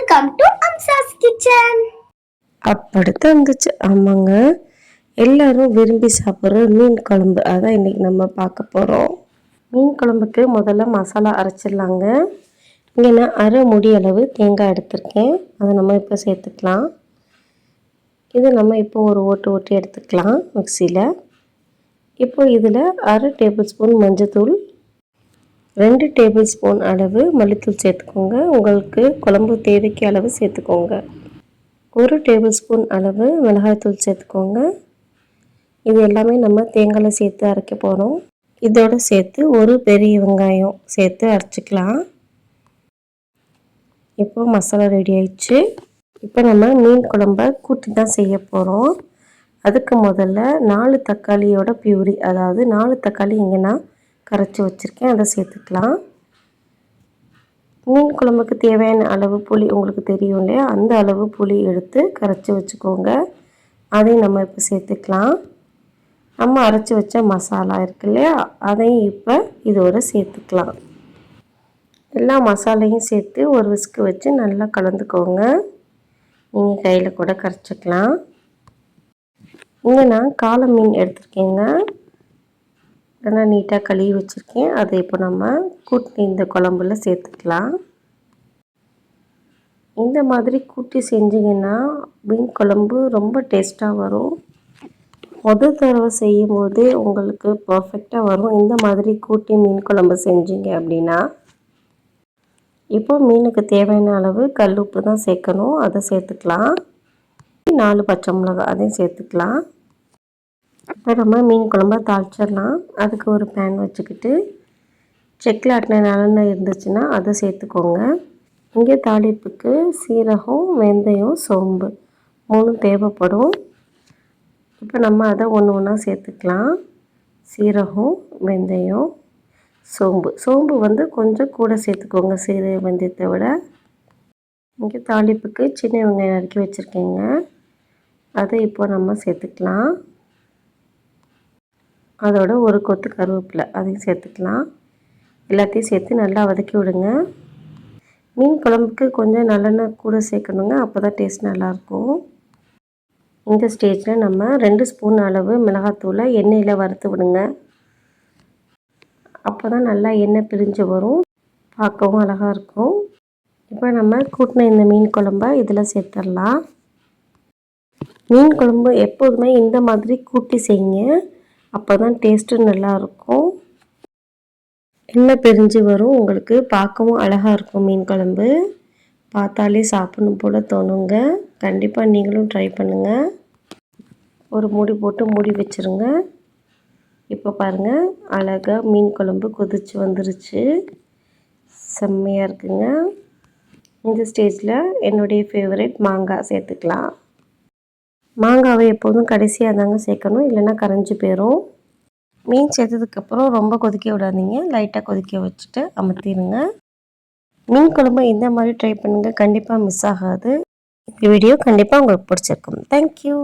Welcome to அம்சாஸ் kitchen. அப்படித்தான் இருந்துச்சு. ஆமாங்க, எல்லாரும் விரும்பி சாப்பிட்ற மீன் குழம்பு அதான் இன்றைக்கி நம்ம பார்க்க போகிறோம். மீன் குழம்புக்கு முதல்ல மசாலா அரைச்சிடலாங்க. இங்கே நான் அரை முடி அளவு தேங்காய் எடுத்திருக்கேன், அதை நம்ம இப்போ சேர்த்துக்கலாம். இது நம்ம இப்போ ஒரு ஓட்டு எடுத்துக்கலாம் மிக்சியில். இப்போ இதில் அரை டேபிள் ஸ்பூன் மஞ்சத்தூள், 2 டேபிள் ஸ்பூன் அளவு மல்லித்தூள் சேர்த்துக்கோங்க. உங்களுக்கு குழம்பு தேவைக்கு அளவு சேர்த்துக்கோங்க. 1 டேபிள் ஸ்பூன் அளவு மிளகாய்த்தூள் சேர்த்துக்கோங்க. இது எல்லாமே நம்ம தேங்காயில் சேர்த்து அரைக்க போகிறோம். இதோடு சேர்த்து ஒரு பெரிய வெங்காயம் சேர்த்து அரைச்சிக்கலாம். இப்போ மசாலா ரெடி ஆயிடுச்சு. இப்போ நம்ம மீன் குழம்ப கூட்டி தான் செய்ய போகிறோம். அதுக்கு முதல்ல 4 தக்காளியோட பியூரி, அதாவது 4 தக்காளி இங்கே நான் கரைச்சி வச்சுருக்கேன், அதை சேர்த்துக்கலாம். மீன் குழம்புக்கு தேவையான அளவு புளி உங்களுக்கு தெரியும் இல்லையா, அந்த அளவு புளி எடுத்து கரைச்சி வச்சுக்கோங்க. அதையும் நம்ம இப்போ சேர்த்துக்கலாம். நம்ம அரைச்சி வச்ச மசாலா இருக்கு இல்லையா, அதையும் இப்போ இதோட சேர்த்துக்கலாம். எல்லா மசாலையும் சேர்த்து ஒரு விஸ்கு வச்சு நல்லா கலந்துக்கோங்க. நீங்கள் கையில் கூட கரைச்சிக்கலாம். இங்கே நான் காளை மீன் எடுத்துருக்கேங்க, நல்லா நீட்டாக கழுவி வச்சுருக்கேன். அதை இப்போ நம்ம கூட்டி இந்த குழம்புல சேர்த்துக்கலாம். இந்த மாதிரி கூட்டி செஞ்சிங்கன்னா மீன் குழம்பு ரொம்ப டேஸ்ட்டாக வரும். முதல் தடவை செய்யும் போதே உங்களுக்கு பர்ஃபெக்டாக வரும். இந்த மாதிரி கூட்டி மீன் குழம்பு செஞ்சீங்க அப்படின்னா. இப்போ மீனுக்கு தேவையான அளவு கல் உப்பு தான் சேர்க்கணும், அதை சேர்த்துக்கலாம். 4 பச்சை மிளகாய் அதையும் சேர்த்துக்கலாம். இப்போ நம்ம மீன் குழம்பை தாளிச்சிடலாம். அதுக்கு ஒரு பேன் வச்சுக்கிட்டு செக்கில் ஆட்டின நல்லெண்ணெய் இருந்துச்சுன்னா அதை சேர்த்துக்கோங்க. இங்கே தாளிப்புக்கு சீரகம், வெந்தயம், சோம்பு 3 தேவைப்படும். இப்போ நம்ம அதை ஒன்றா சேர்த்துக்கலாம். சீரகம், வெந்தயம், சோம்பு வந்து கொஞ்சம் கூட சேர்த்துக்கோங்க சீரக வெந்தயத்தை விட. இங்கே தாளிப்புக்கு சின்ன வெங்காயம் நறுக்கி வச்சுருக்கேங்க, அதை இப்போ நம்ம சேர்த்துக்கலாம். அதோட ஒரு கொத்து கருவேப்பிலை அதையும் சேர்த்துக்கலாம். எல்லாத்தையும் சேர்த்து நல்லா வதக்கி விடுங்க. மீன் குழம்புக்கு கொஞ்சம் நல்லெண்ணெய் கூட சேர்க்கணுங்க, அப்போ தான் டேஸ்ட் நல்லாயிருக்கும். இந்த ஸ்டேஜில் நம்ம 2 ஸ்பூன் அளவு மிளகாத்தூளை எண்ணெயில் வறுத்து விடுங்க. அப்போ தான் நல்லா எண்ணெய் பிரிஞ்சு வரும், பார்க்கவும் அழகாக இருக்கும். இப்போ நம்ம கூட்டின இந்த மீன் குழம்பை இதில் சேர்த்துடலாம். மீன் குழம்பு எப்போதுமே இந்த மாதிரி கூட்டி செய்யுங்க, அப்போ தான் டேஸ்ட்டு நல்லாயிருக்கும். எண்ணெய் பிரிஞ்சு வரும், உங்களுக்கு பார்க்கவும் அழகாக இருக்கும். மீன் குழம்பு பார்த்தாலே சாப்பிடணும் போல் தோணுங்க. கண்டிப்பாக நீங்களும் ட்ரை பண்ணுங்கள். ஒரு மூடி போட்டு மூடி வச்சுருங்க. இப்போ பாருங்கள், அழகாக மீன் குழம்பு கொதிச்சு வந்துருச்சு, செம்மையாக இருக்குங்க. இந்த ஸ்டேஜில் என்னுடைய ஃபேவரட் மாங்காய் சேர்த்துக்கலாம். மாங்காவை எப்போதும் கடைசியாக தாங்க சேர்க்கணும், இல்லைன்னா கரைஞ்சி போயிடும். மீன் சேர்த்ததுக்கப்புறம் ரொம்ப கொதிக்க விடாதீங்க, லைட்டாக கொதிக்க வச்சுட்டு அமர்த்திடுங்க. மீன் குழம்பு இந்த மாதிரி ட்ரை பண்ணுங்கள், கண்டிப்பாக மிஸ் ஆகாது. இந்த வீடியோ கண்டிப்பாக உங்களுக்கு பிடிச்சிருக்கும். தேங்க்யூ.